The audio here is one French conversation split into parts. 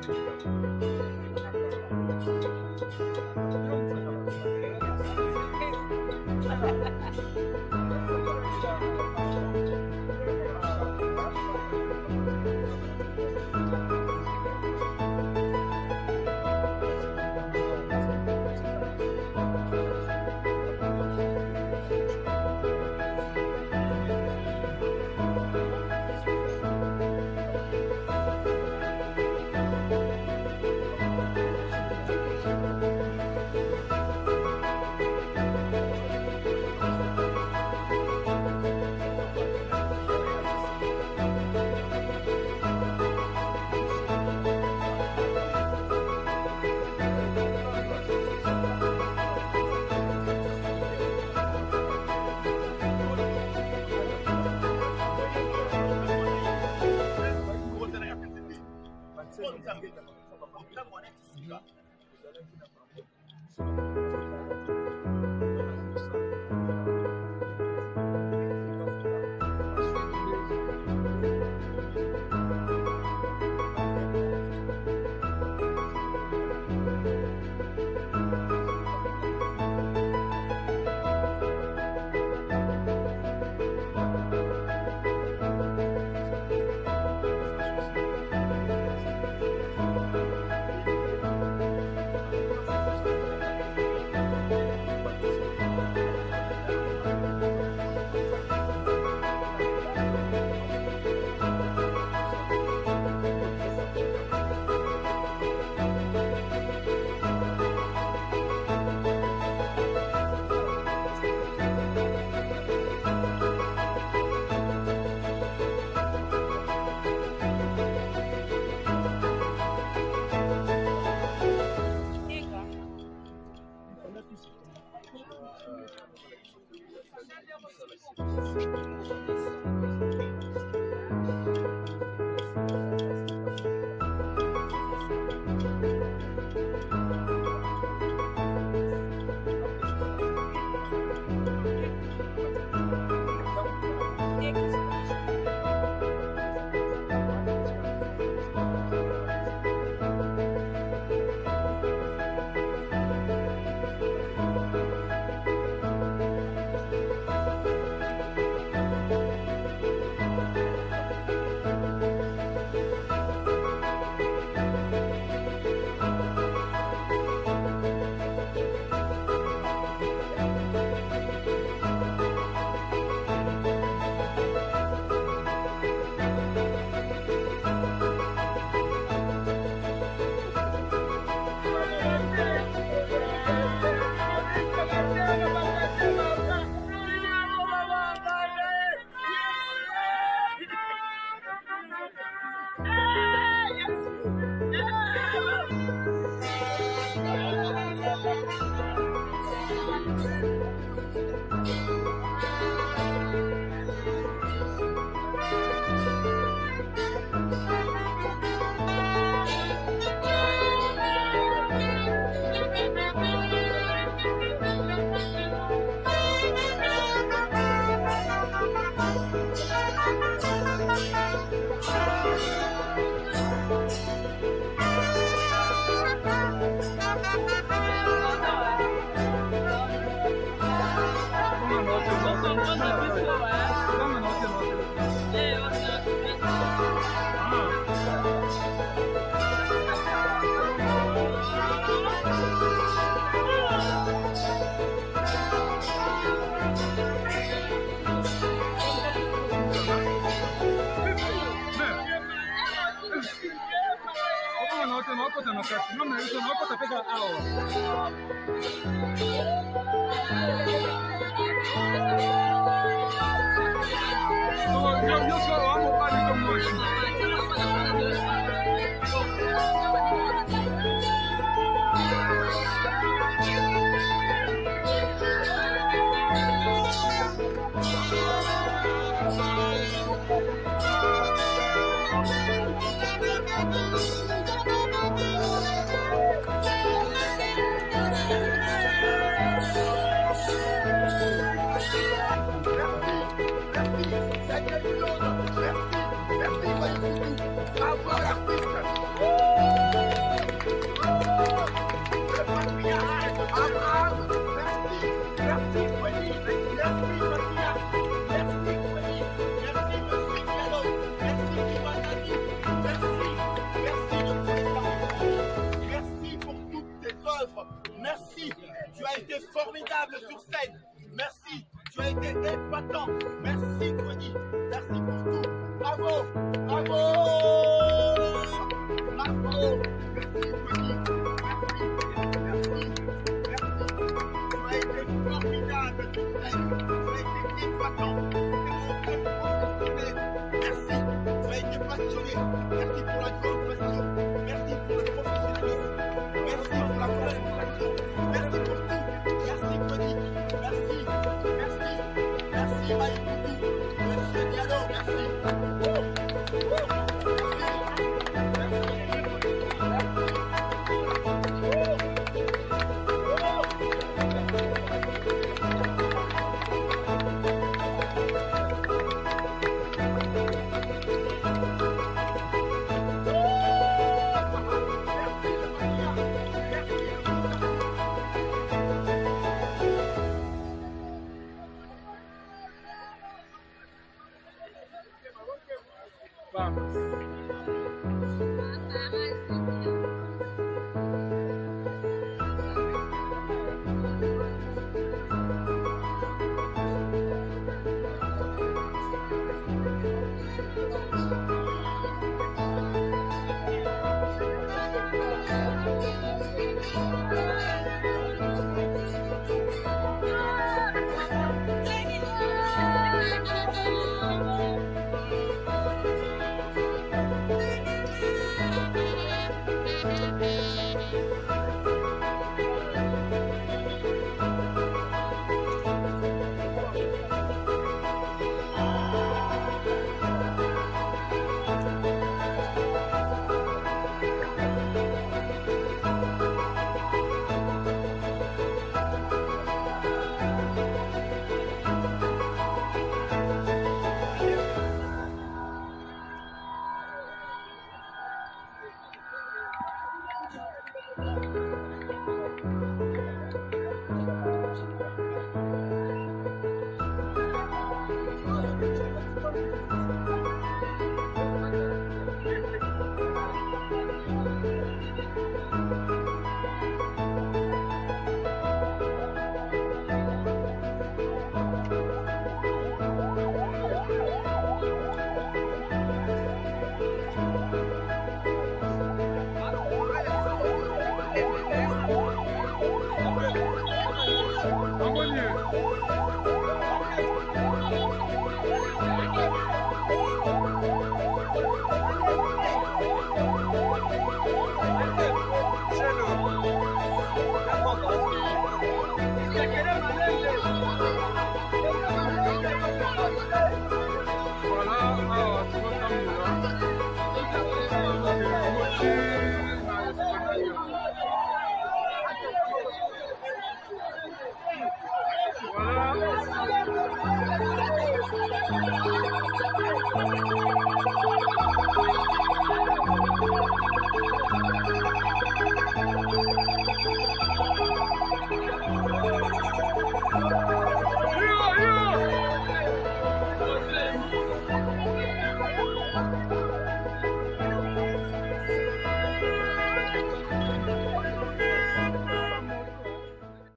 Merci. merci. Tu as été formidable sur scène. Merci. Tu as été épatant. Merci, Tony. Merci pour tout. Bravo. Bravo. Bravo. Merci, Tony. Merci. Tu as été formidable sur scène. Tu as été épatant. Merci. Tu as été passionné. Merci pour la grande passion. Merci pour le professionnalisme. Merci pour la concentration. Merci pour tout. Merci, Tony. Merci. Merci, Maïkoudou. Monsieur Diallo, merci.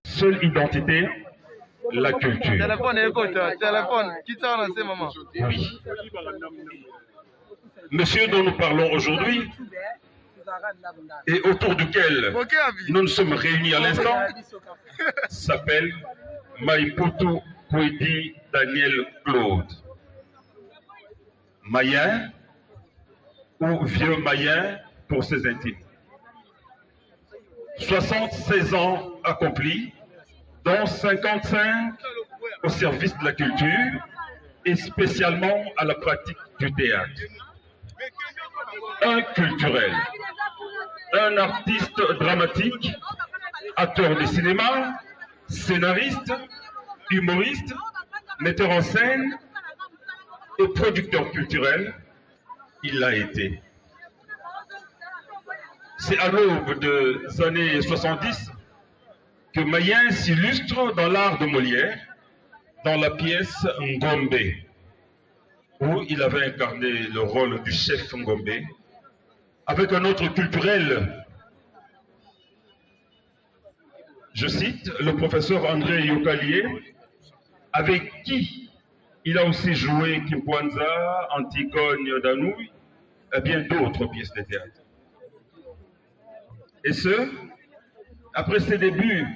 Seule identité, la culture. Téléphone, écoute, téléphone, qui t'en a ces moments? Oui. Monsieur dont nous parlons aujourd'hui, et autour duquel nous nous sommes réunis à l'instant, s'appelle Maïputu Kwedi Daniel Claude. Mayen ou vieux Mayen pour ses intimes. 76 ans accomplis, dont 55 au service de la culture et spécialement à la pratique du théâtre. Un culturel, un artiste dramatique, acteur de cinéma, scénariste, humoriste, metteur en scène et producteur culturel, il l'a été. C'est à l'aube des années 70 que Mayen s'illustre dans l'art de Molière, dans la pièce Ngombe, où il avait incarné le rôle du chef Ngombe, avec un autre culturel, je cite, le professeur André Yokalié, avec qui il a aussi joué Kimpwanza, Antigone d'Anouilh et bien d'autres pièces de théâtre. Et ce, après ses débuts,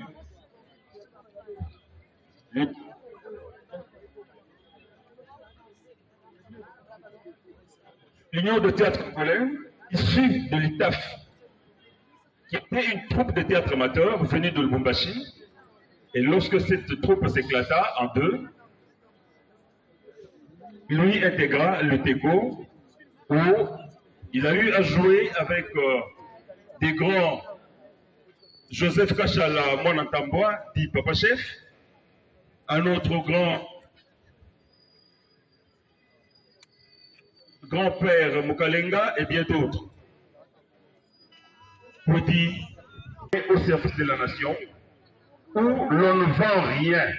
l'Union de théâtre congolais, issue de l'ITAF, qui était une troupe de théâtre amateur venue de Lubumbashi, et lorsque cette troupe s'éclata en deux, lui intégra le TECO, où il a eu à jouer avec des grands Joseph Kachala Mwanantambwa, dit Papa Chef, un autre grand-père Mukalenga et bien d'autres. Petit au service de la nation, où l'on ne vend rien.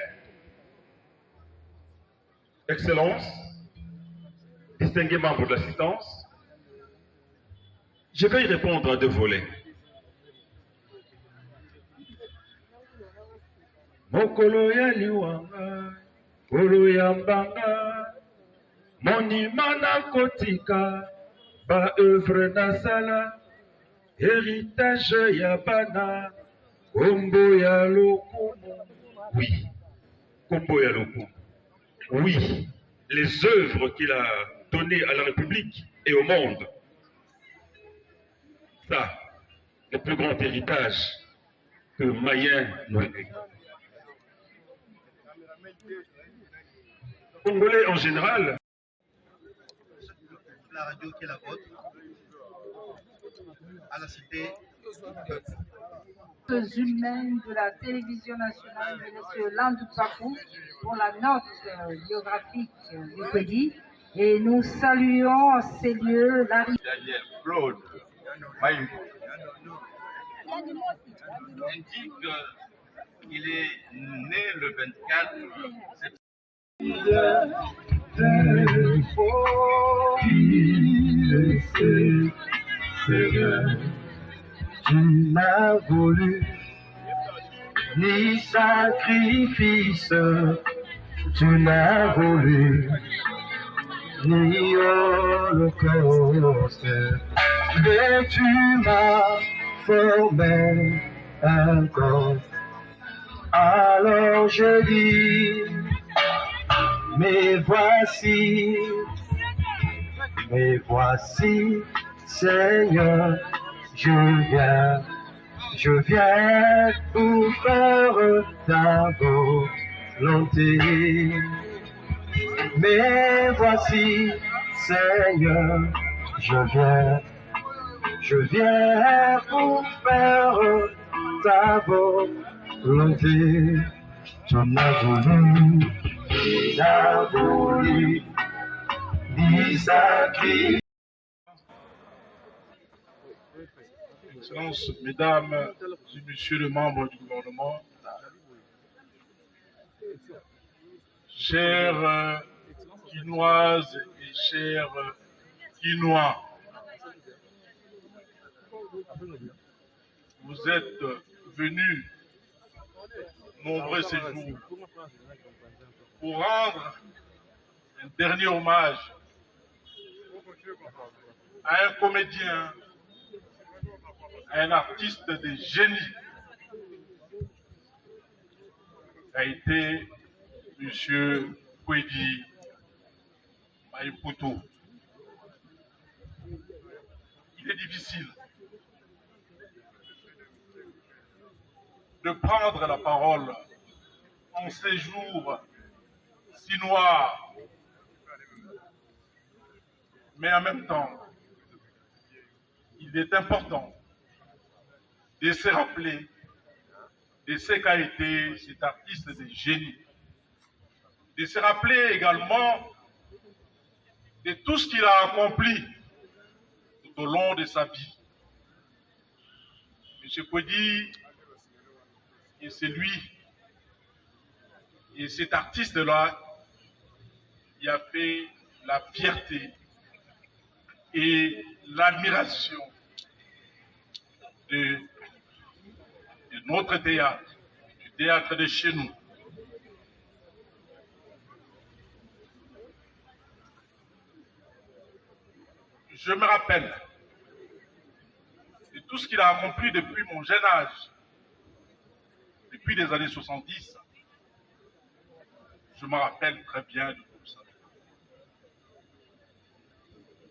Excellence, distingués membres de l'assistance, je vais y répondre à deux volets. Mokolo ya liwanga, kolo ya mbanga, monima na kotika, ba œuvre na sala, héritage ya bana, kombo ya lokumu. Oui, kombo ya lokumu. Oui, les œuvres qu'il a données à la République et au monde. Ça, le plus grand héritage que Mayen nous lègue. Congolais en général. La radio qui est la vôtre, à la cité humaines de la télévision nationale, M. Landou Pakou, pour la note biographique du pays. Et nous saluons en ces lieux l'arrivée. Daniel Claude Maïmbo indique qu'il est né le 24 septembre. Tu n'as voulu ni sacrifice, tu n'as voulu ni holocauste, mais tu m'as formé un corps. Alors je dis, mais voici, Seigneur, je viens pour faire ta volonté. Mais voici, Seigneur, je viens pour faire ta volonté. Tu n'as voulu, ni sacrifice. Excellences, Mesdames et Messieurs les membres du gouvernement, chères Quinoises et chers Quinois, vous êtes venus nombreux ces jours pour rendre un dernier hommage à un comédien, à un artiste de génie, a été M. Kwedi Maïputo. Il est difficile de prendre la parole en ces jours si noirs, mais en même temps, il est important de se rappeler de ce qu'a été cet artiste de génie, de se rappeler également de tout ce qu'il a accompli tout au long de sa vie. M. Kwedi, et c'est lui, et cet artiste-là, qui a fait la fierté et l'admiration de notre théâtre, théâtre de chez nous. Je me rappelle de tout ce qu'il a accompli depuis mon jeune âge, depuis les années 70. Je me rappelle très bien de tout ça.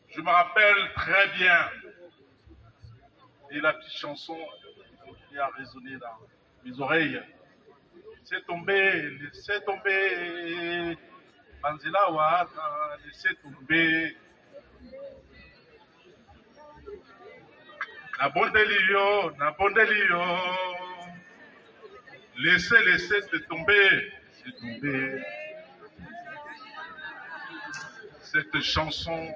Je me rappelle très bien de la petite chanson qui a résonné dans mes oreilles. Laissez tomber, Banzila Wata, laissez tomber. Na bondelio, laissez tomber, Cette chanson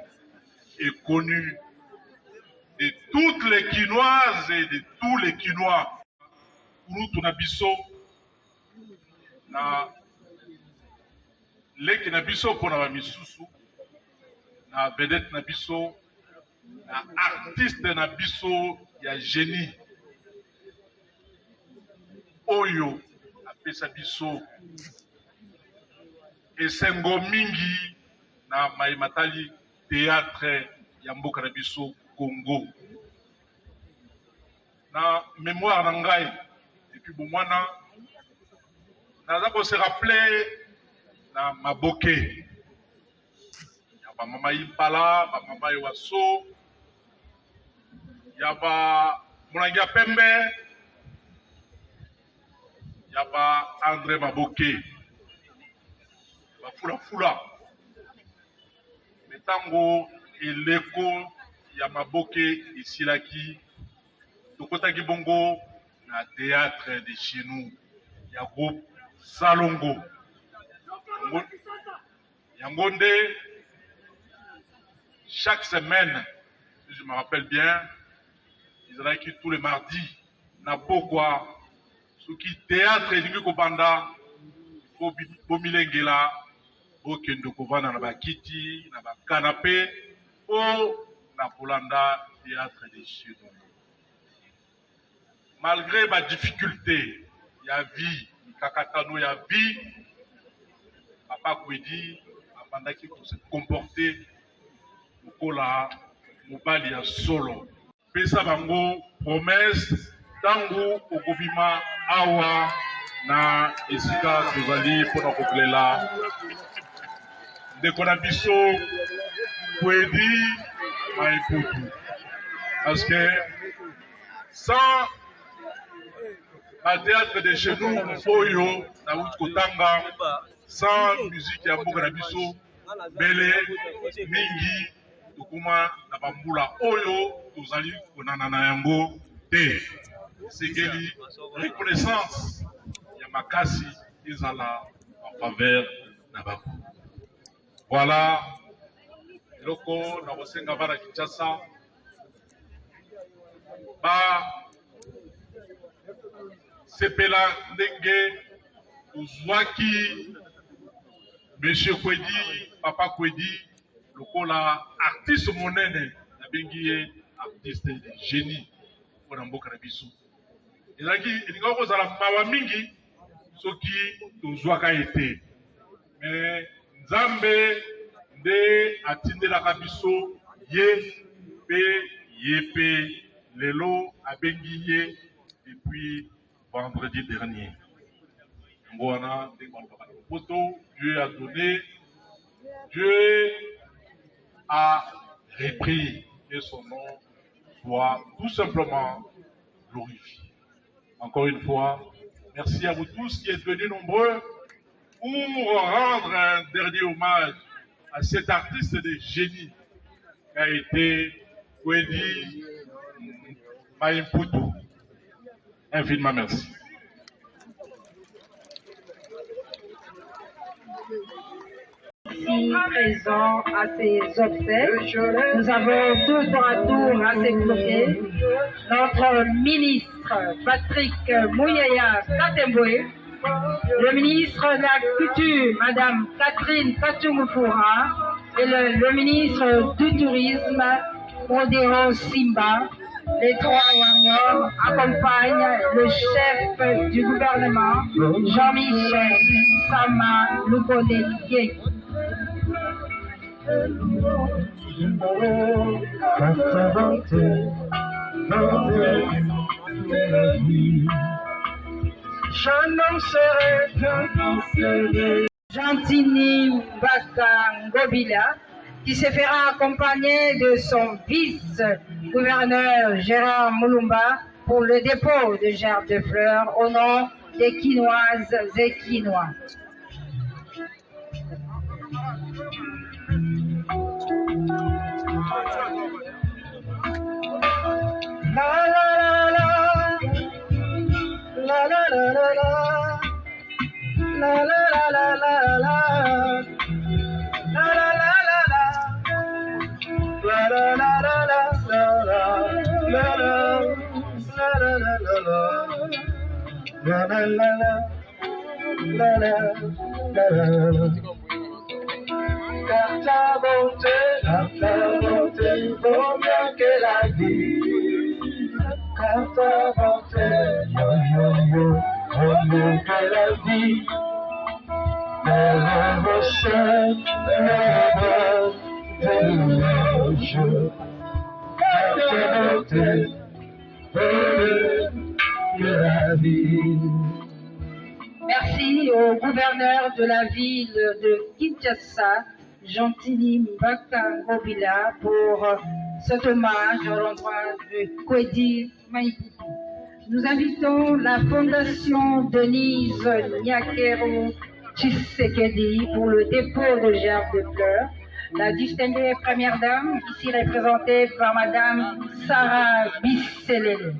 est connue de toutes les Quinoises et de tous les Quinois. Nous, Tunabiso, na leki na biso pour na misusu, na vedette na biso, na artiste na biso ya génie. Oyo apesa biso esengo mingi na maimatali théâtre ya mboka na biso Congo. Na mémoire na ngai depuis bomwana naza ko se rappeler na maboke ya ba mama Impala, ba mama Ewaso, ya ba Molangi ya Pembe, ya ba André Maboke, ba fula metango eleko ya Maboke isilaki tokotaki bongo na théâtre de chez nous ya groupe Salongo Yangonde. Chaque semaine, si je me rappelle bien, ils allaient qui tous les mardis na pokwa ce qui théâtre elingi kobanda po bomilengela okendo kovanda na bakiti na bakanapé o na kolanda théâtre de chez nous. Malgré ma difficulté, il y a vie, kakatano il y a vie, papa Kwedi abandaki ko se comporter mokola mobali ya solo. Pesa bango promesse tangu okobima awa na esika tozali mpona kokolela ndeko na biso Kwedi Maimputu. Parce que sans le théâtre de chez nous, Oyo, na Kotanga, sans musique ya mboka na biso, Bele, Mingi, Tokuma, na Bambula, Oyo, tozali konana na yango te. Segeli, reconnaissance, ya makasi, ezala en faveur na bako. Voilà, loko na kosenga bana Kinshasa, ba sepela ndenge uzwaki Monsieur Kwedi, Papa Kwedi, lokola artiste monene na bengi ye artiste de génie pour mboka na biso. Ezaki elinga kozala mawa mingi soki tozwaka ete. Mais Nzambe nde atindelaka biso ye pe lelo abengi ye depuis vendredi dernier. Dieu a donné, Dieu a repris et son nom soit tout simplement glorifié. Encore une fois, merci à vous tous qui êtes venus nombreux pour rendre un dernier hommage à cet artiste de génie qui a été Kwedi Maimputu. Infiniment merci. Ici présent à ces obsèques, nous avons tour à tour à s'écouter notre ministre Patrick Mouyaya Katemboué, le ministre de la Culture Madame Catherine Kachungufura et le ministre du Tourisme Odero Simba, les trois warriors accompagne le chef du gouvernement, Jean-Michel Sama Lukoneke. Gentini Mbaka Ngobila, qui se fera accompagner de son vice-gouverneur Gérard Moulumba pour le dépôt de gerbes de fleurs au nom des Quinoises et Quinois. La la la la la la la la la. La la la la la la la la la la la la la la car ta bonté vaut mieux que la vie, car ta bonté vaut mieux que la vie. Les rochers, les jeux, car ta bonté vaut mieux que la vie. Merci au gouverneur de la ville de Kinshasa, Gentini Mbaka Ngobila, pour cet hommage à l'endroit de Kwedi Maïpupu. Nous invitons la Fondation Denise Nyakero Tshisekedi pour le dépôt de gerbes de fleurs. La distinguée première dame, ici représentée par Madame Sarah Bisselele.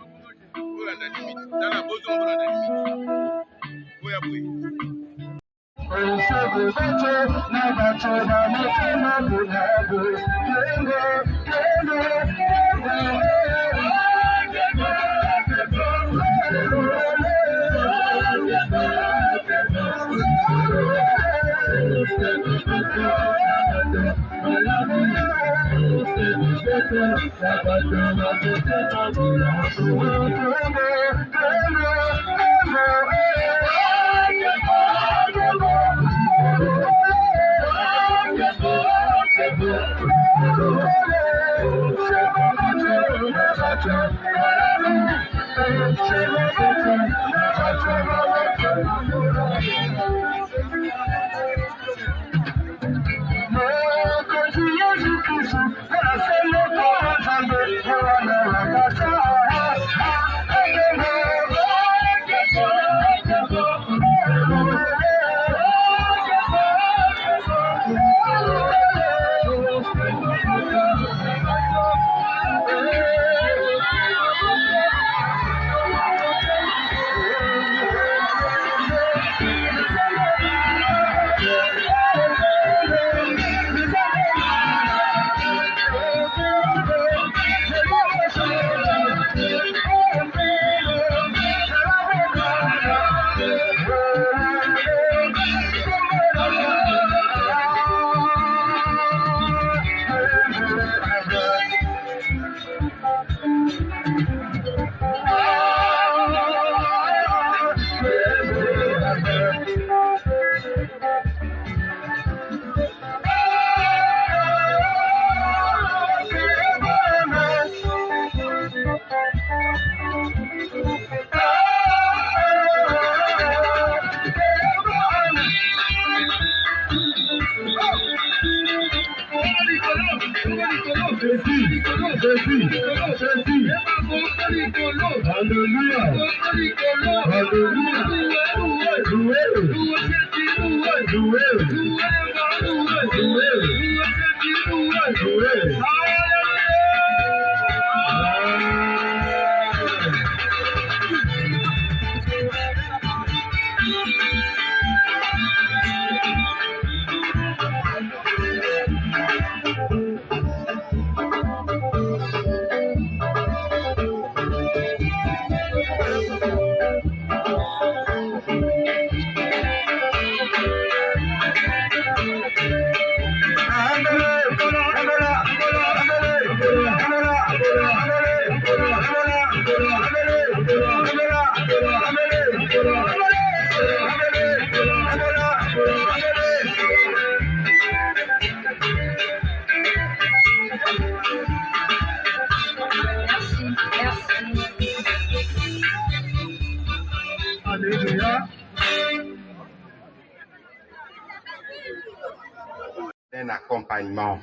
Un accompagnement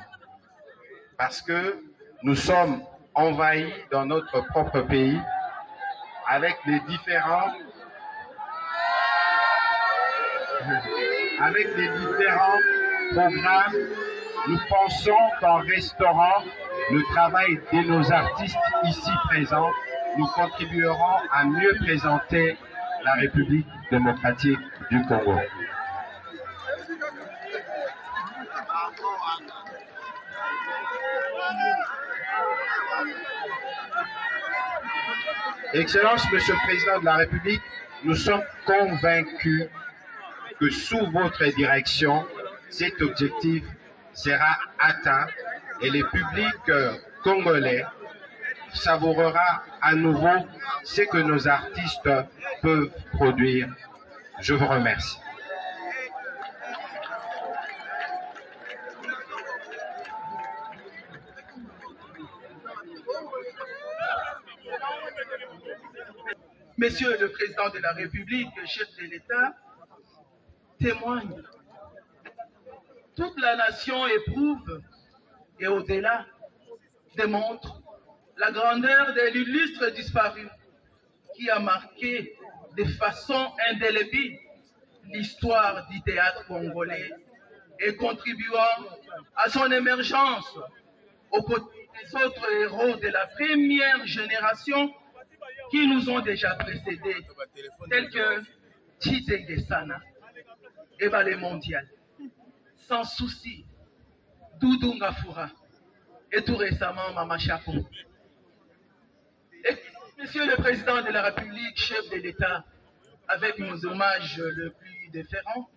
parce que nous sommes envahis dans notre propre pays avec les différents programmes. Nous pensons qu'en restaurant le travail de nos artistes ici présents, nous contribuerons à mieux présenter la République démocratique du Congo. Excellence, Monsieur le Président de la République, nous sommes convaincus que sous votre direction, cet objectif sera atteint et le public congolais savourera à nouveau ce que nos artistes peuvent produire. Je vous remercie. Monsieur le Président de la République, chef de l'État, témoigne. Toute la nation éprouve et au-delà démontre la grandeur de l'illustre disparu qui a marqué de façon indélébile l'histoire du théâtre congolais et contribuant à son émergence aux côtés des autres héros de la première génération qui nous ont déjà précédés, tels que Tite Gesana, Eva le Mondial, Sans Souci, Doudou Ngafura et tout récemment Mama Chapo. Et Monsieur le Président de la République, chef de l'État, avec nos hommages le plus déférents,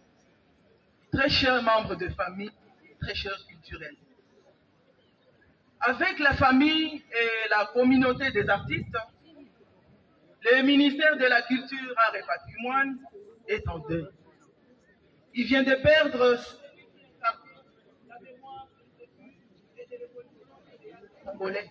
très chers membres de famille, très chers culturels. Avec la famille et la communauté des artistes, le ministère de la Culture, Arts et Patrimoine est en deuil. Il vient de perdre congolais.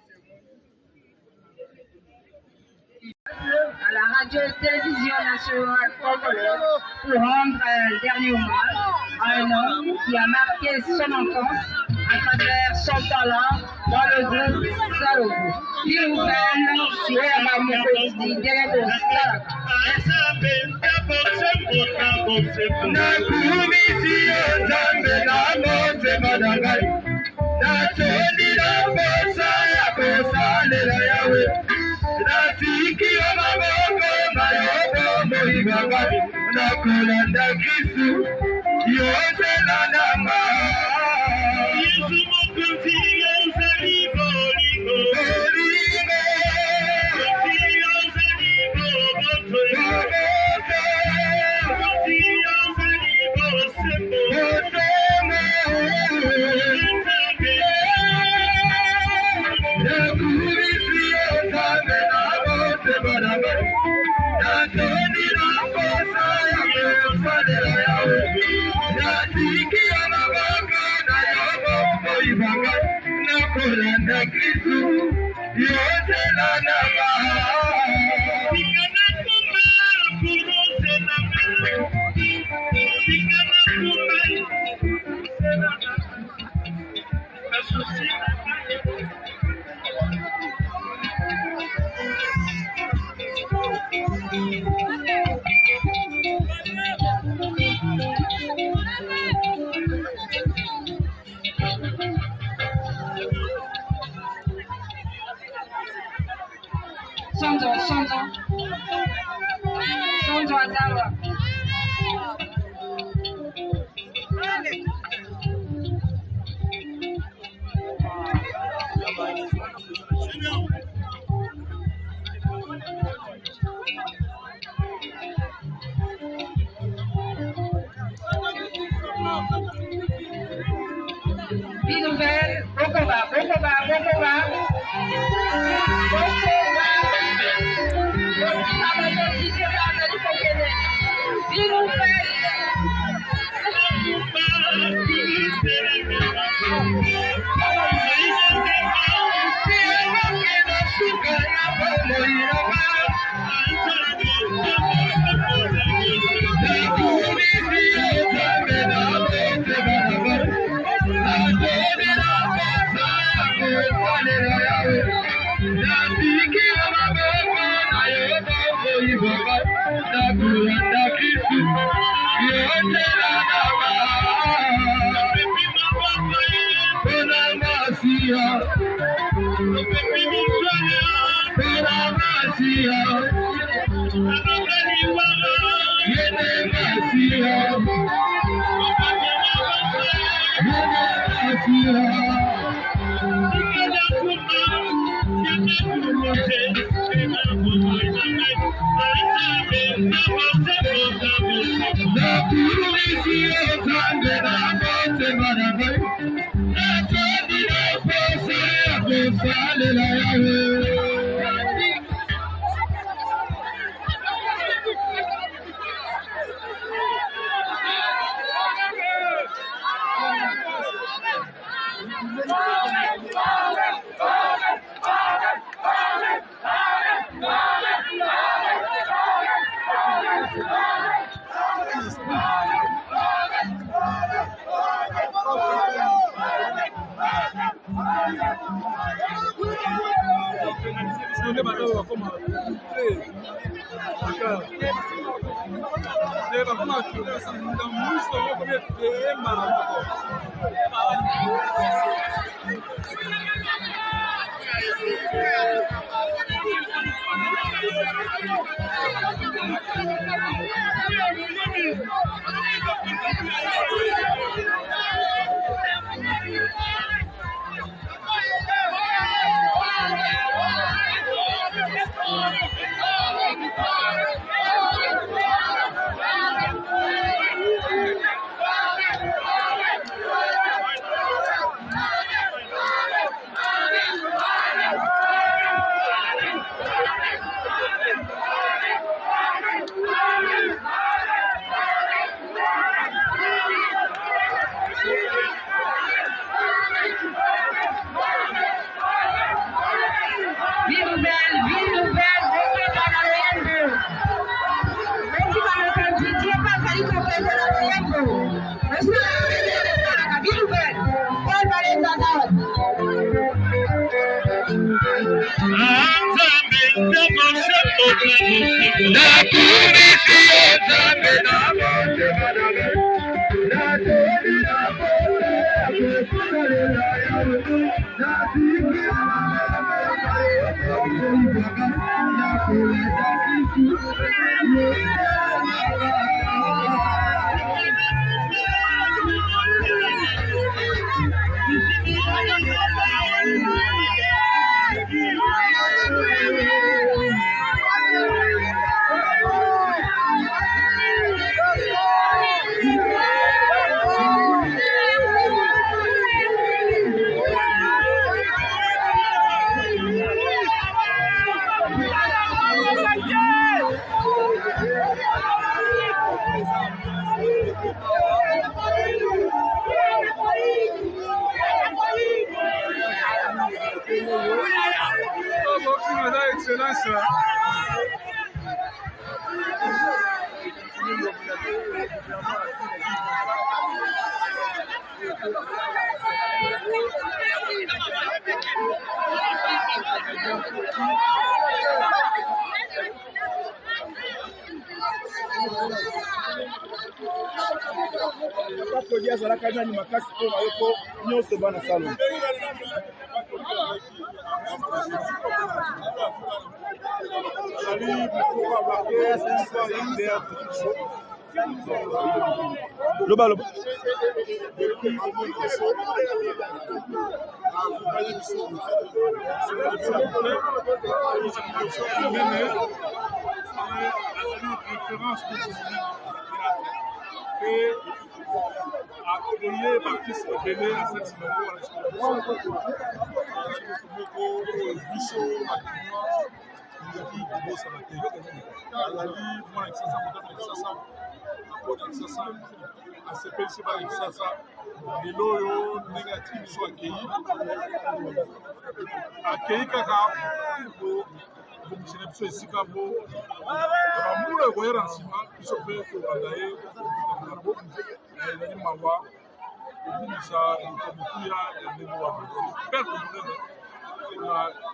À la radio-télévision nationale congolaise pour rendre un dernier hommage à un homme qui a marqué son enfance à travers son talent dans le groupe Salogo. Il nous mène sur la Mokosi Delego Salaka. Bokoba.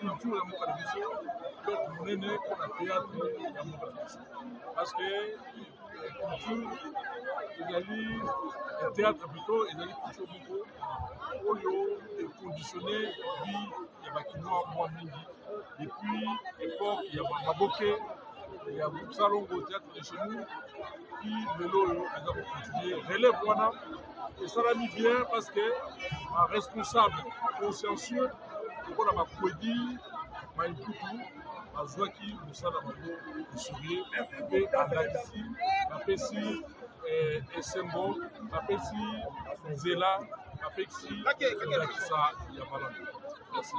Culture ya mboka na biso, donc monene mpona théâtre ya mboka na biso. parce que culture ezali théâtre plutôt ezali culture moko oyo econditionné vie ya bakinois mwa mingi depuis époque ya maboke ya salongo théâtre de chez nous puis lelo oyo eza kocontinue relève wana esalami bien parce que responsable consciencieux lokola bakwedi maimputu azwaki mosala bango esurie mpe andakisi bapesi esembo bapesi nzela bapesi kolakisa ya malamu. Merci.